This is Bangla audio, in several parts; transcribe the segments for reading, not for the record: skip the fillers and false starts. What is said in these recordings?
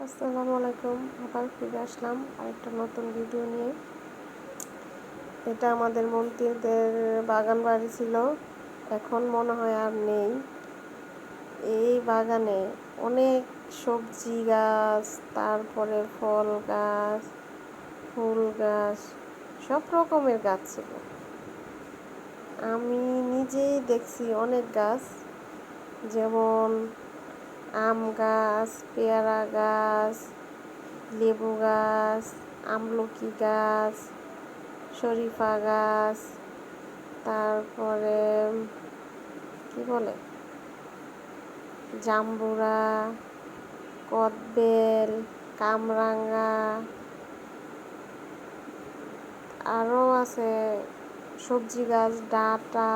আসসালামু আলাইকুম। আবার ফিরে আসলাম আরেকটা নতুন ভিডিও নিয়ে। এটা আমাদের মন্ত্রীদের বাগান বাড়ি ছিল, এখন মনে হয় আর নেই। এই বাগানে অনেক সবজি গাছ, তারপরে ফল গাছ, ফুল গাছ, সব রকমের গাছ ছিল। আমি নিজেই দেখছি অনেক গাছ, যেমন আম গাছ, পেয়ারা গাছ, লেবু গাছ, আমলকি গাছ, শরীফা গাছ, তারপরে কি বলে জাম্বুরা, কদবেল, কামরাঙা, আরও আছে সবজি গাছ, ডাঁটা,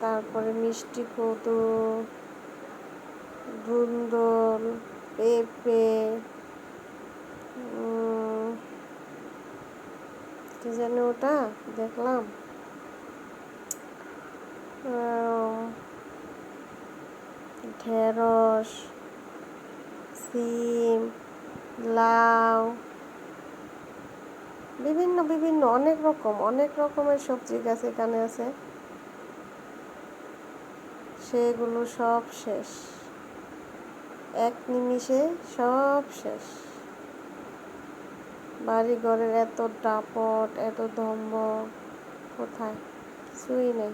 তারপরে মিষ্টি কদু, ধুন্দুল, পেঁপে, কি জানি ওটা দেখলাম, ঢেঁড়স, সিম, লাউ, বিভিন্ন বিভিন্ন অনেক রকমের সবজি গাছ এখানে আছে। সেগুলো সব শেষ, এক নিমিষে সব শেষ। বাড়ি ঘরের এত দাপট, এত ধম্ব, কোথায় কিছুই নেই।